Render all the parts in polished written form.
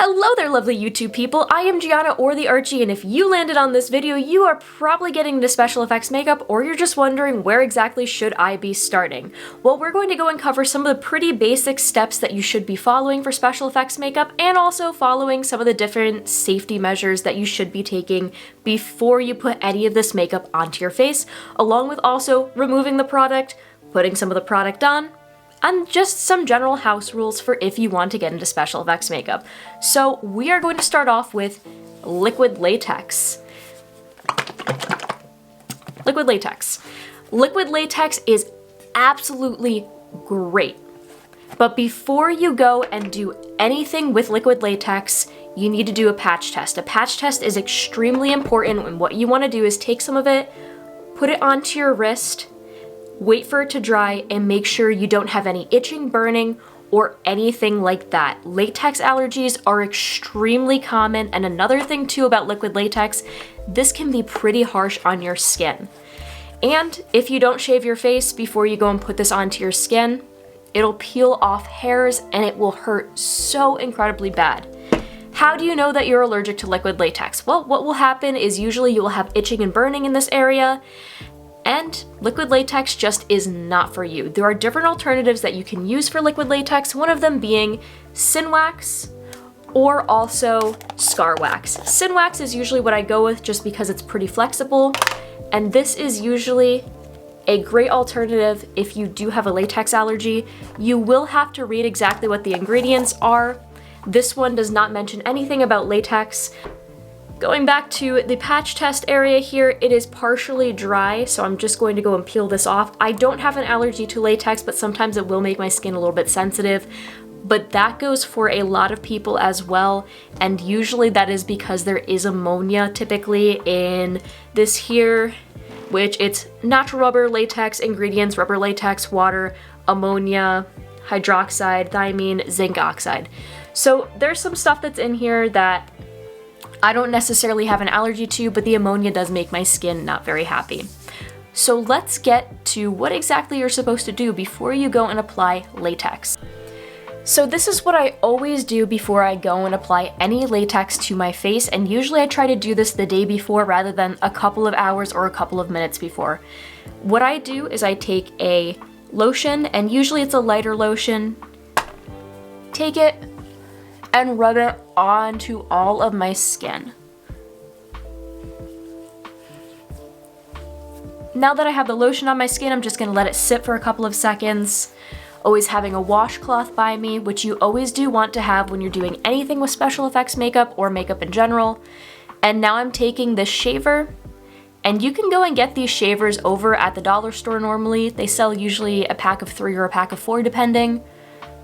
Hello there, lovely YouTube people. I am Gianna, or the Archie, and if you landed on this video, you are probably getting into special effects makeup, or you're just wondering where exactly should I be starting. Well, we're going to go and cover some of the pretty basic steps that you should be following for special effects makeup, and also following some of the different safety measures that you should be taking before you put any of this makeup onto your face, along with also removing the product, putting some of the product on, and just some general house rules for if you want to get into special effects makeup. So we are going to start off with liquid latex. Liquid latex. Liquid latex is absolutely great. But before you go and do anything with liquid latex, you need to do a patch test. A patch test is extremely important, and what you want to do is take some of it, put it onto your wrist, wait for it to dry, and make sure you don't have any itching, burning, or anything like that. Latex allergies are extremely common, and another thing too about liquid latex, this can be pretty harsh on your skin. And if you don't shave your face before you go and put this onto your skin, it'll peel off hairs and it will hurt so incredibly bad. How do you know that you're allergic to liquid latex? Well, what will happen is usually you will have itching and burning in this area, and liquid latex just is not for you. There are different alternatives that you can use for liquid latex, one of them being Synwax or also Scar Wax. Synwax is usually what I go with just because it's pretty flexible, and this is usually a great alternative if you do have a latex allergy. You will have to read exactly what the ingredients are. This one does not mention anything about latex. Going back to the patch test area here, it is partially dry, so I'm just going to go and peel this off. I don't have an allergy to latex, but sometimes it will make my skin a little bit sensitive, but that goes for a lot of people as well, and usually that is because there is ammonia typically in this here, which it's natural rubber, latex ingredients, rubber latex, water, ammonia, hydroxide, thiamine, zinc oxide. So there's some stuff that's in here that I don't necessarily have an allergy to, but the ammonia does make my skin not very happy. So let's get to what exactly you're supposed to do before you go and apply latex. So this is what I always do before I go and apply any latex to my face, and usually I try to do this the day before rather than a couple of hours or a couple of minutes before. What I do is I take a lotion, and usually it's a lighter lotion, take it and rub it onto all of my skin. Now that I have the lotion on my skin, I'm just gonna let it sit for a couple of seconds. Always having a washcloth by me, which you always do want to have when you're doing anything with special effects makeup or makeup in general. And now I'm taking this shaver, and you can go and get these shavers over at the dollar store normally. They sell usually a pack of 3 or a pack of 4 depending.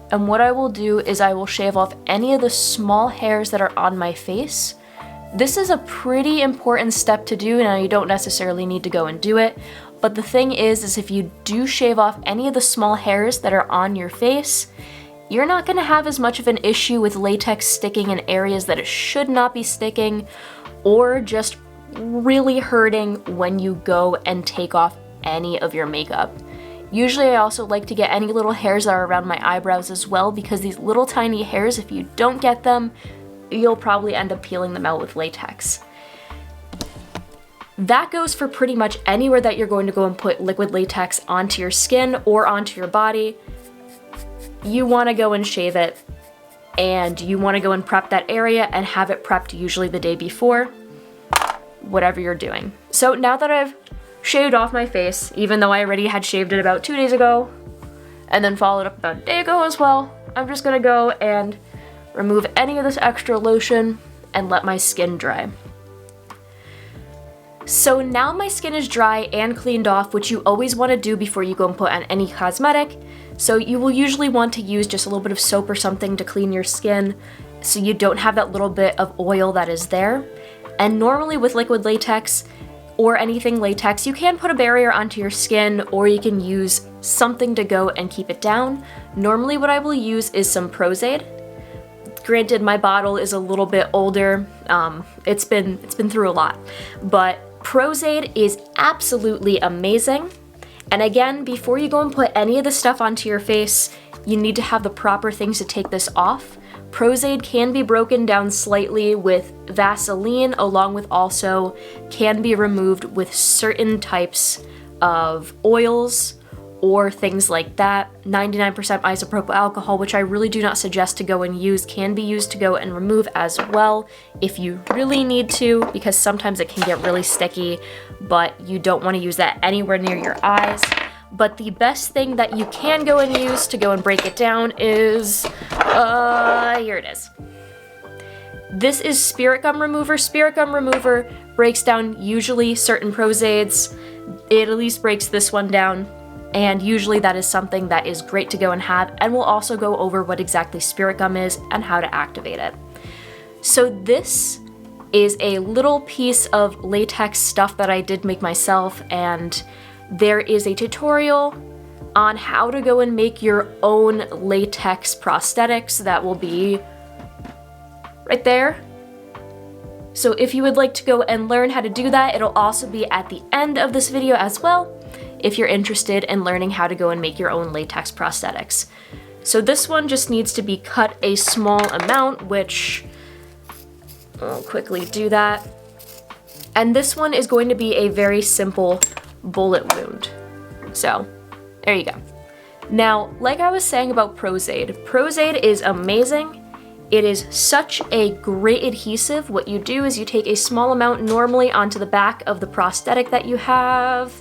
And what I will do is I will shave off any of the small hairs that are on my face. This is a pretty important step to do, and you don't necessarily need to go and do it. But the thing is if you do shave off any of the small hairs that are on your face, you're not gonna have as much of an issue with latex sticking in areas that it should not be sticking, or just really hurting when you go and take off any of your makeup. Usually I also like to get any little hairs that are around my eyebrows as well, because these little tiny hairs, if you don't get them, you'll probably end up peeling them out with latex. That goes for pretty much anywhere that you're going to go and put liquid latex onto your skin or onto your body. You want to go and shave it, and you want to go and prep that area and have it prepped usually the day before, whatever you're doing. So now that I've shaved off my face, even though I already had shaved it about 2 days ago, and then followed up about a day ago as well, I'm just gonna go and remove any of this extra lotion and let my skin dry. So now my skin is dry and cleaned off, which you always want to do before you go and put on any cosmetic. So you will usually want to use just a little bit of soap or something to clean your skin so you don't have that little bit of oil that is there. And normally with liquid latex, or anything latex, you can put a barrier onto your skin, or you can use something to go and keep it down. Normally what I will use is some Prozaid. Granted, my bottle is a little bit older. It's been through a lot, but Prozaid is absolutely amazing. And again, before you go and put any of the stuff onto your face, you need to have the proper things to take this off. Prozaid can be broken down slightly with Vaseline, along with also can be removed with certain types of oils or things like that. 99% isopropyl alcohol, which I really do not suggest to go and use, can be used to go and remove as well if you really need to, because sometimes it can get really sticky, but you don't want to use that anywhere near your eyes. But the best thing that you can go and use to go and break it down is, here it is. This is Spirit Gum Remover. Spirit Gum Remover breaks down usually certain Prozaids. It at least breaks this one down, and usually that is something that is great to go and have, and we'll also go over what exactly Spirit Gum is and how to activate it. So this is a little piece of latex stuff that I did make myself, and there is a tutorial on how to go and make your own latex prosthetics that will be right there. So if you would like to go and learn how to do that, it'll also be at the end of this video as well, if you're interested in learning how to go and make your own latex prosthetics. So this one just needs to be cut a small amount, which I'll quickly do that. And this one is going to be a very simple bullet wound. So there you go. Now, like I was saying about Prozaid, Prozaid is amazing. It is such a great adhesive. What you do is you take a small amount normally onto the back of the prosthetic that you have.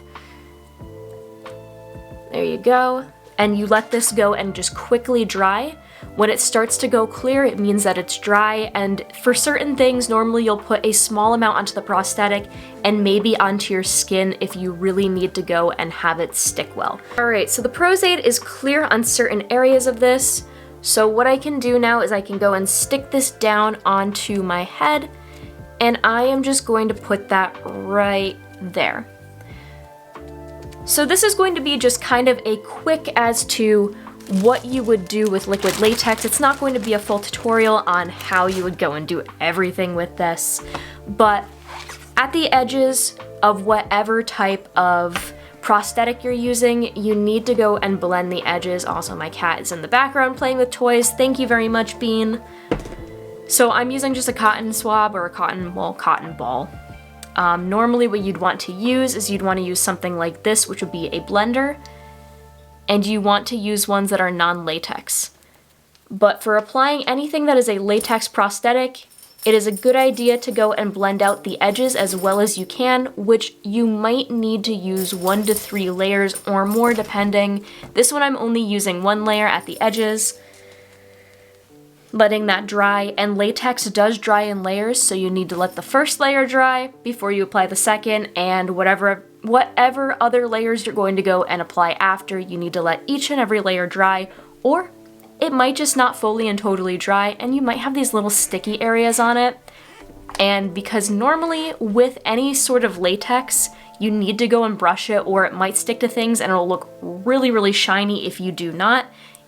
There you go. And you let this go and just quickly dry. When it starts to go clear, it means that it's dry, and for certain things, normally you'll put a small amount onto the prosthetic and maybe onto your skin if you really need to go and have it stick well. Alright, so the Prozaid is clear on certain areas of this, so what I can do now is I can go and stick this down onto my head, and I am just going to put that right there. So this is going to be just kind of a quick as to what you would do with liquid latex. It's not going to be a full tutorial on how you would go and do everything with this, but at the edges of whatever type of prosthetic you're using, you need to go and blend the edges. Also, my cat is in the background playing with toys. Thank you very much, Bean. So I'm using just a cotton swab or a cotton ball. Normally what you'd want to use is you'd want to use something like this, which would be a blender, and you want to use ones that are non-latex. But for applying anything that is a latex prosthetic, it is a good idea to go and blend out the edges as well as you can, which you might need to use 1 to 3 layers or more depending. This one I'm only using 1 layer at the edges, letting that dry, and latex does dry in layers, so you need to let the first layer dry before you apply the second, and whatever other layers you're going to go and apply after, you need to let each and every layer dry, or it might just not fully and totally dry, and you might have these little sticky areas on it. And because normally with any sort of latex, you need to go and brush it, or it might stick to things and it'll look really, really shiny if you do not.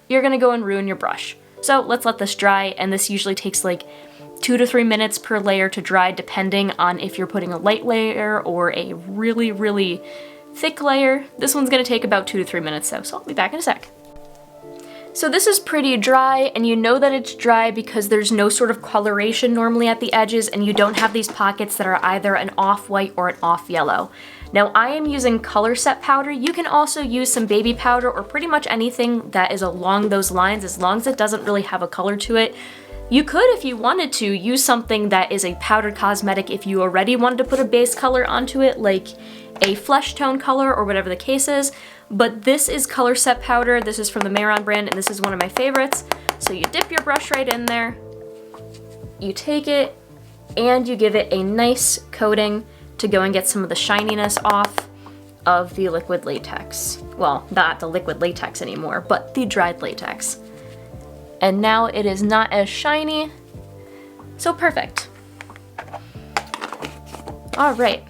You're gonna go and ruin your brush. So let's let this dry, and this usually takes like 2 to 3 minutes per layer to dry, depending on if you're putting a light layer or a really, really thick layer. This one's gonna take about 2 to 3 minutes though, so I'll be back in a sec. So this is pretty dry, and you know that it's dry because there's no sort of coloration normally at the edges, and you don't have these pockets that are either an off-white or an off-yellow. Now I am using color set powder. You can also use some baby powder or pretty much anything that is along those lines, as long as it doesn't really have a color to it. You could, if you wanted to, use something that is a powdered cosmetic if you already wanted to put a base color onto it, like a flesh tone color or whatever the case is. But this is color set powder. This is from the Maron brand, and this is one of my favorites. So you dip your brush right in there, you take it, and you give it a nice coating to go and get some of the shininess off of the liquid latex. Well, not the liquid latex anymore, but the dried latex. And now it is not as shiny, so perfect. All right,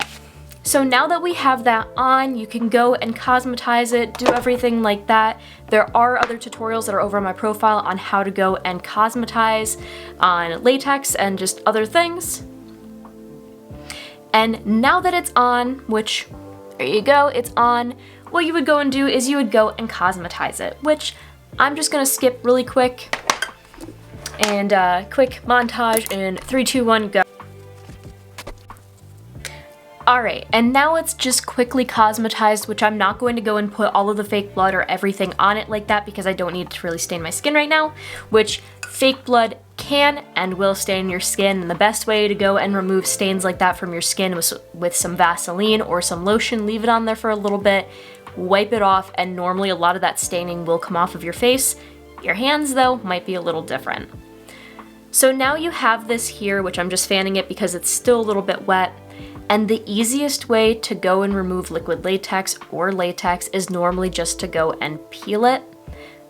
so now that we have that on, you can go and cosmetize it, do everything like that. There are other tutorials that are over on my profile on how to go and cosmetize on latex and just other things. And now that it's on, which, there you go, it's on, what you would go and do is you would go and cosmetize it, which I'm just gonna skip really quick and quick montage in 3, 2, 1, go. Alright, and now it's just quickly cosmetized, which I'm not going to go and put all of the fake blood or everything on it like that because I don't need it to really stain my skin right now, which fake blood can and will stain your skin, and the best way to go and remove stains like that from your skin was with some Vaseline or some lotion. Leave it on there for a little bit, wipe it off, and normally a lot of that staining will come off of your face. Your hands, though, might be a little different. So now you have this here, which I'm just fanning it because it's still a little bit wet. And the easiest way to go and remove liquid latex or latex is normally just to go and peel it.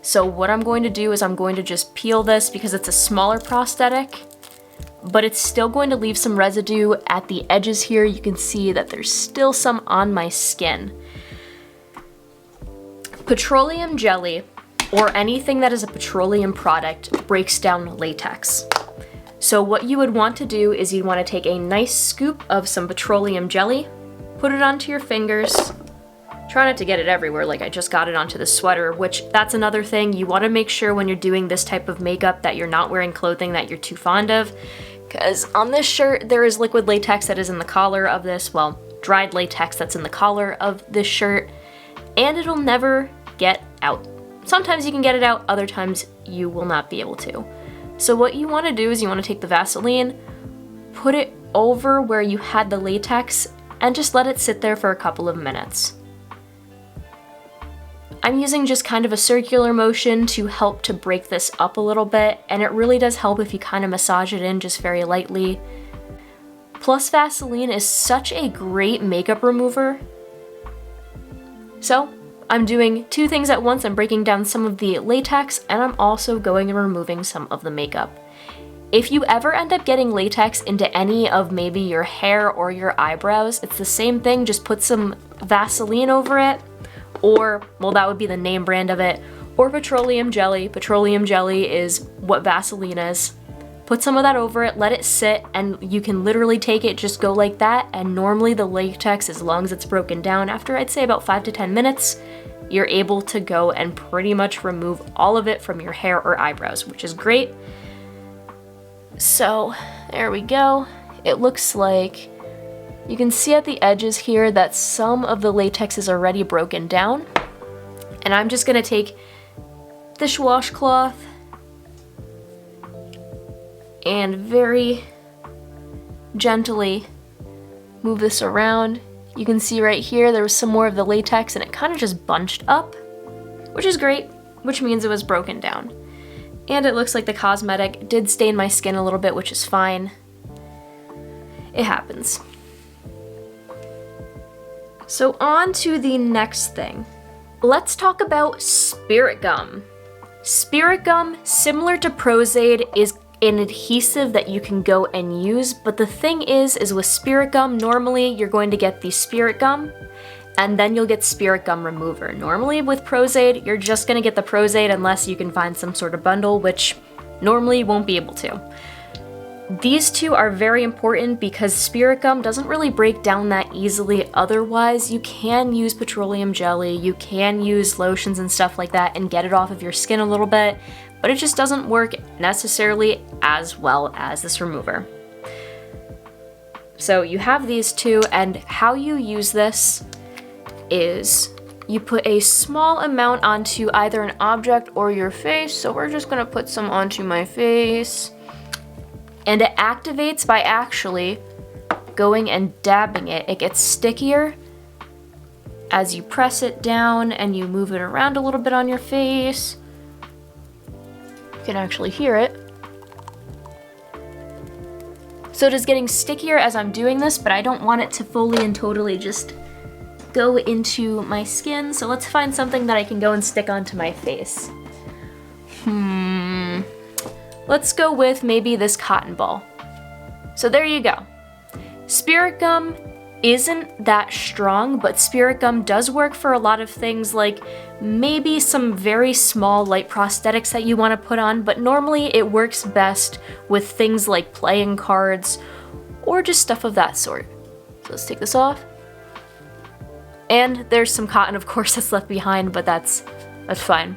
So what I'm going to do is I'm going to just peel this because it's a smaller prosthetic, but it's still going to leave some residue at the edges here. You can see that there's still some on my skin. Petroleum jelly, or anything that is a petroleum product, breaks down latex. So what you would want to do is you'd want to take a nice scoop of some petroleum jelly, put it onto your fingers. Try not to get it everywhere like I just got it onto the sweater, which that's another thing. You want to make sure when you're doing this type of makeup that you're not wearing clothing that you're too fond of, because on this shirt there is liquid latex that is in the collar of this, well, dried latex that's in the collar of this shirt, and it'll never get out. Sometimes you can get it out, other times you will not be able to. So what you want to do is you want to take the Vaseline, put it over where you had the latex, and just let it sit there for a couple of minutes. I'm using just kind of a circular motion to help to break this up a little bit, and it really does help if you kind of massage it in just very lightly. Plus, Vaseline is such a great makeup remover. So I'm doing two things at once. I'm breaking down some of the latex, and I'm also going and removing some of the makeup. If you ever end up getting latex into any of maybe your hair or your eyebrows, it's the same thing, just put some Vaseline over it, or, well, that would be the name brand of it, or petroleum jelly. Petroleum jelly is what Vaseline is. Put some of that over it, let it sit, and you can literally take it, just go like that, and normally the latex, as long as it's broken down, after I'd say about 5 to 10 minutes, you're able to go and pretty much remove all of it from your hair or eyebrows, which is great. So there we go. It looks like you can see at the edges here that some of the latex is already broken down. And I'm just gonna take this washcloth and very gently move this around. You can see right here there was some more of the latex and it kind of just bunched up, which is great, which means it was broken down. And it looks like the cosmetic did stain my skin a little bit, which is fine. It happens. So on to the next thing. Let's talk about spirit gum. Spirit gum, similar to Pros-Aid, is an adhesive that you can go and use, but the thing is with spirit gum, normally you're going to get the spirit gum and then you'll get spirit gum remover. Normally with Pros-Aid, you're just gonna get the Pros-Aid unless you can find some sort of bundle, which normally you won't be able to. These two are very important because spirit gum doesn't really break down that easily otherwise. You can use petroleum jelly, you can use lotions and stuff like that and get it off of your skin a little bit, but it just doesn't work necessarily as well as this remover. So you have these two, and how you use this is you put a small amount onto either an object or your face. So we're just gonna put some onto my face. And it activates by actually going and dabbing it. It gets stickier as you press it down and you move it around a little bit on your face. You can actually hear it. So it is getting stickier as I'm doing this, but I don't want it to fully and totally just go into my skin. So let's find something that I can go and stick onto my face. Let's go with maybe this cotton ball. So there you go. Spirit gum isn't that strong, but spirit gum does work for a lot of things, like maybe some very small light prosthetics that you want to put on, but normally it works best with things like playing cards or just stuff of that sort. So let's take this off. And there's some cotton, of course, that's left behind, but that's fine.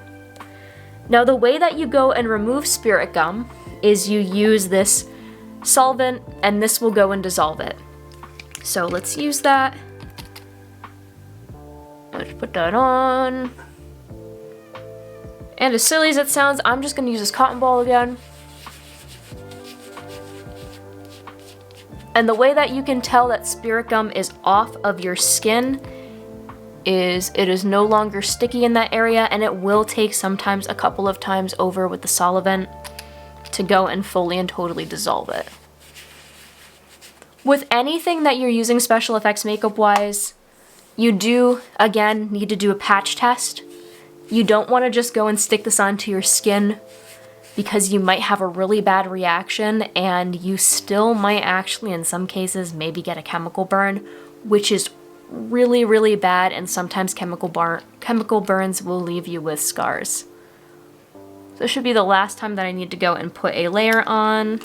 Now the way that you go and remove spirit gum is you use this solvent and this will go and dissolve it. So let's use that. Let's put that on. And as silly as it sounds, I'm just gonna use this cotton ball again. And the way that you can tell that spirit gum is off of your skin is it is no longer sticky in that area, and it will take sometimes a couple of times over with the solvent to go and fully and totally dissolve it. With anything that you're using special effects makeup wise, you do, again, need to do a patch test. You don't want to just go and stick this onto your skin because you might have a really bad reaction and you still might actually, in some cases, maybe get a chemical burn, which is really, really bad, and sometimes chemical burns will leave you with scars. So this should be the last time that I need to go and put a layer on.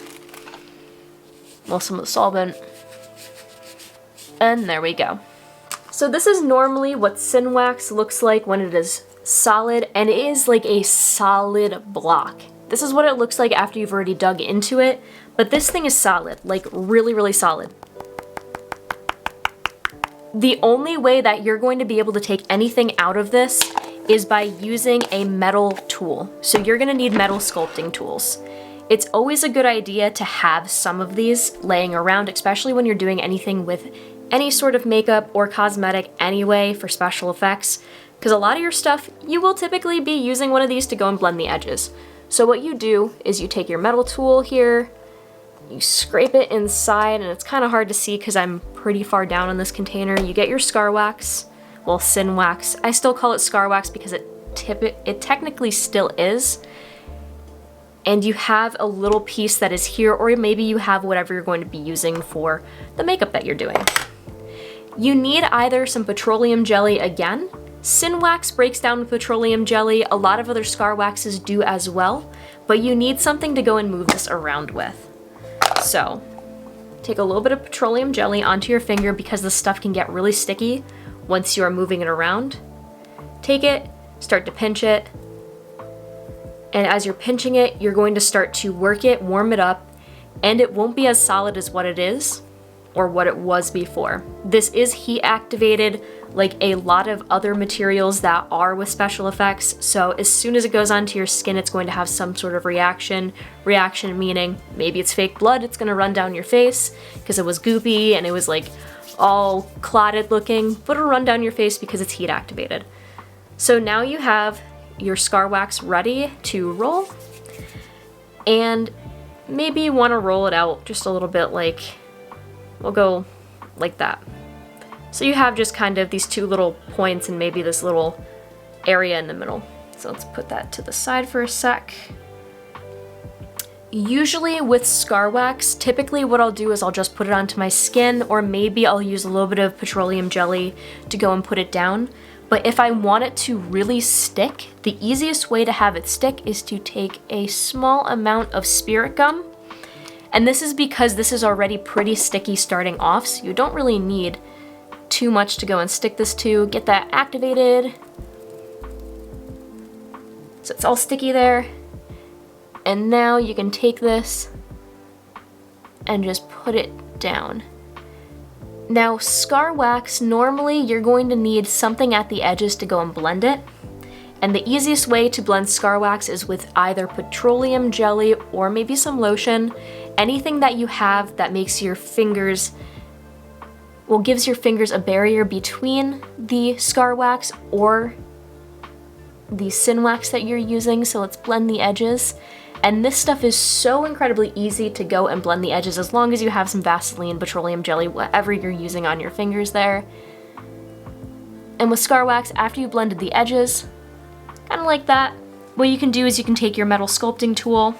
Well, some of the solvent. And there we go. So this is normally what Sin Wax looks like when it is solid, and it is like a solid block. This is what it looks like after you've already dug into it, but this thing is solid, like really, really solid. The only way that you're going to be able to take anything out of this is by using a metal tool. So you're gonna need metal sculpting tools. It's always a good idea to have some of these laying around, especially when you're doing anything with any sort of makeup or cosmetic anyway for special effects, because a lot of your stuff, you will typically be using one of these to go and blend the edges. So what you do is you take your metal tool here, you scrape it inside, and it's kind of hard to see because I'm pretty far down in this container. You get your scar wax, well, Sin Wax. I still call it scar wax because it technically still is. And you have a little piece that is here, or maybe you have whatever you're going to be using for the makeup that you're doing. You need either some petroleum jelly again. Sin Wax breaks down with petroleum jelly. A lot of other scar waxes do as well, but you need something to go and move this around with. So, take a little bit of petroleum jelly onto your finger because this stuff can get really sticky once you are moving it around. Take it, start to pinch it, and as you're pinching it, you're going to start to work it, warm it up, and it won't be as solid as what it is or what it was before. This is heat activated like a lot of other materials that are with special effects, so as soon as it goes onto your skin, it's going to have some sort of reaction. Reaction meaning maybe it's fake blood, it's gonna run down your face because it was goopy and it was like all clotted looking, but it'll run down your face because it's heat activated. So now you have your scar wax ready to roll, and maybe you want to roll it out just a little bit, like we'll go like that. So you have just kind of these two little points and maybe this little area in the middle. So let's put that to the side for a sec. Usually with scar wax, typically what I'll do is I'll just put it onto my skin, or maybe I'll use a little bit of petroleum jelly to go and put it down. But if I want it to really stick, the easiest way to have it stick is to take a small amount of spirit gum. And this is because this is already pretty sticky starting off, so you don't really need too much to go and stick this to. Get that activated. So it's all sticky there. And now you can take this and just put it down. Now, scar wax, normally you're going to need something at the edges to go and blend it. And the easiest way to blend scar wax is with either petroleum jelly or maybe some lotion. Anything that you have that makes your fingers, well, gives your fingers a barrier between the scar wax or the Sin Wax that you're using. So let's blend the edges. And this stuff is so incredibly easy to go and blend the edges as long as you have some Vaseline, petroleum jelly, whatever you're using on your fingers there. And with scar wax, after you blended the edges, kind of like that, what you can do is you can take your metal sculpting tool,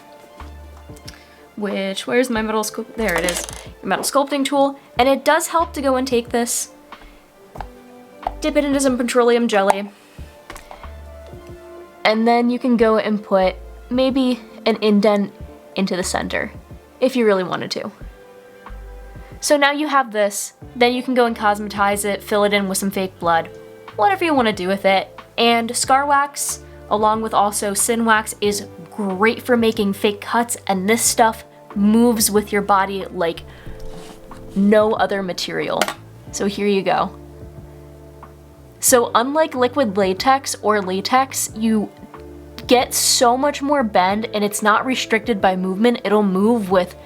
which, where's my metal there it is, your metal sculpting tool, and it does help to go and take this, dip it into some petroleum jelly, and then you can go and put maybe an indent into the center, if you really wanted to. So now you have this, then you can go and cosmetize it, fill it in with some fake blood, whatever you want to do with it. And scar wax, along with also Sfx, is great for making fake cuts, and this stuff moves with your body like no other material. So here you go. So unlike liquid latex or latex, you get so much more bend and it's not restricted by movement. It'll move with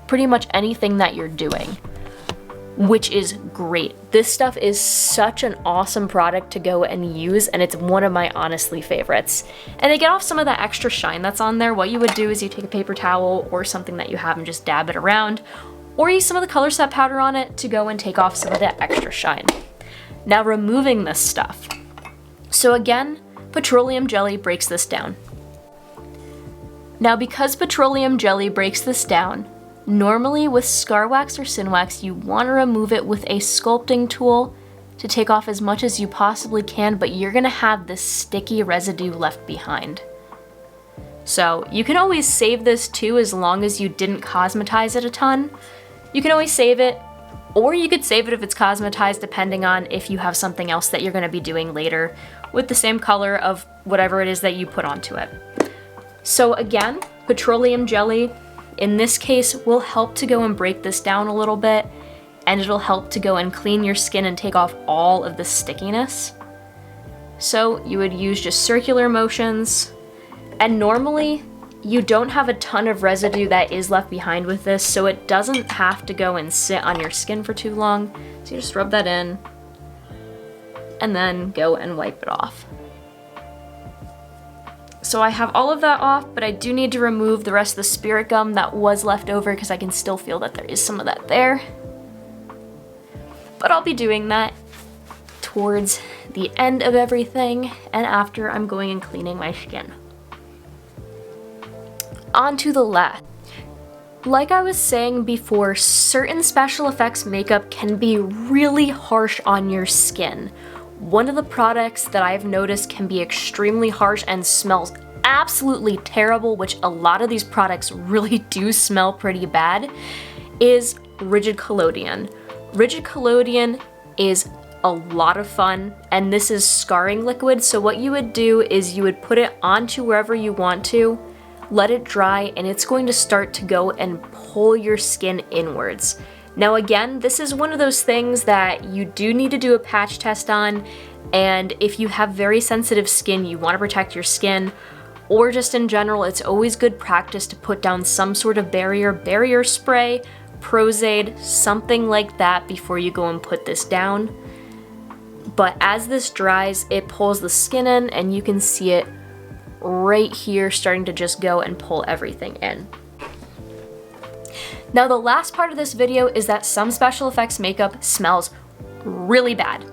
pretty much anything that you're doing, which is great. This stuff is such an awesome product to go and use, and it's one of my honestly favorites. And to get off some of that extra shine that's on there, what you would do is you take a paper towel or something that you have and just dab it around, or use some of the color set powder on it to go and take off some of that extra shine. Now removing this stuff. So again, petroleum jelly breaks this down. Now because petroleum jelly breaks this down, normally with scar wax or Sfx, you want to remove it with a sculpting tool to take off as much as you possibly can, but you're gonna have this sticky residue left behind. So you can always save this too, as long as you didn't cosmetize it a ton. You can always save it, or you could save it if it's cosmetized, depending on if you have something else that you're gonna be doing later with the same color of whatever it is that you put onto it. So again, petroleum jelly, in this case, will help to go and break this down a little bit, and it'll help to go and clean your skin and take off all of the stickiness. So you would use just circular motions, and normally you don't have a ton of residue that is left behind with this, so it doesn't have to go and sit on your skin for too long. So you just rub that in, and then go and wipe it off. So I have all of that off, but I do need to remove the rest of the spirit gum that was left over because I can still feel that there is some of that there. But I'll be doing that towards the end of everything and after I'm going and cleaning my skin. On to the last. Like I was saying before, certain special effects makeup can be really harsh on your skin. One of the products that I've noticed can be extremely harsh and smells absolutely terrible, which a lot of these products really do smell pretty bad, is RigidCollodion. RigidCollodion is a lot of fun, and this is scarring liquid, so what you would do is you would put it onto wherever you want to, let it dry, and it's going to start to go and pull your skin inwards. Now again, this is one of those things that you do need to do a patch test on, and if you have very sensitive skin, you want to protect your skin, or just in general, it's always good practice to put down some sort of barrier spray, Prozaid, something like that before you go and put this down. But as this dries, it pulls the skin in, and you can see it right here starting to just go and pull everything in. Now the last part of this video is that some special effects makeup smells really bad.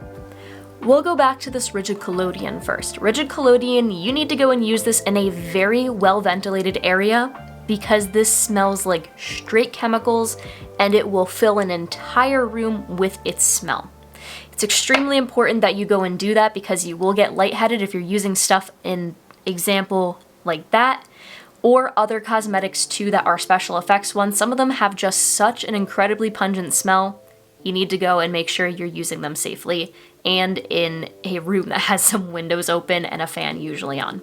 We'll go back to this RigidCollodion first. RigidCollodion, you need to go and use this in a very well ventilated area because this smells like straight chemicals and it will fill an entire room with its smell. It's extremely important that you go and do that because you will get lightheaded if you're using stuff in example like that, or other cosmetics too that are special effects ones. Some of them have just such an incredibly pungent smell. You need to go and make sure you're using them safely and in a room that has some windows open and a fan usually on.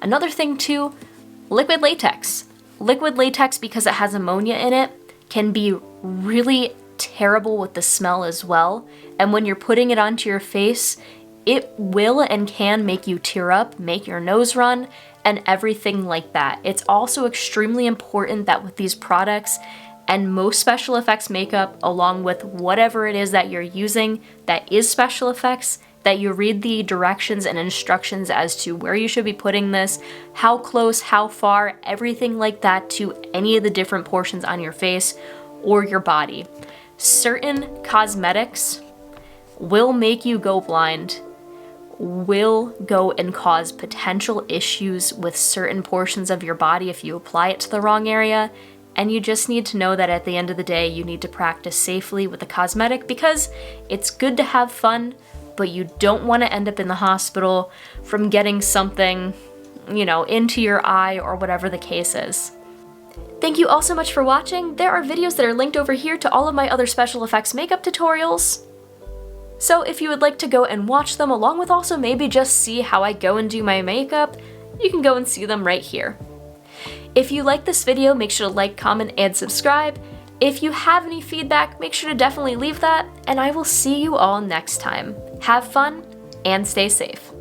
Another thing too, liquid latex. Liquid latex, because it has ammonia in it, can be really terrible with the smell as well. And when you're putting it onto your face, it will and can make you tear up, make your nose run, and everything like that. It's also extremely important that with these products and most special effects makeup, along with whatever it is that you're using that is special effects, that you read the directions and instructions as to where you should be putting this, how close, how far, everything like that to any of the different portions on your face or your body. Certain cosmetics will make you go blind, will go and cause potential issues with certain portions of your body if you apply it to the wrong area, and you just need to know that at the end of the day you need to practice safely with the cosmetic because it's good to have fun, but you don't want to end up in the hospital from getting something, into your eye or whatever the case is. Thank you all so much for watching. There are videos that are linked over here to all of my other special effects makeup tutorials. So if you would like to go and watch them along with also maybe just see how I go and do my makeup, you can go and see them right here. If you like this video, make sure to like, comment, and subscribe. If you have any feedback, make sure to definitely leave that, and I will see you all next time. Have fun and stay safe.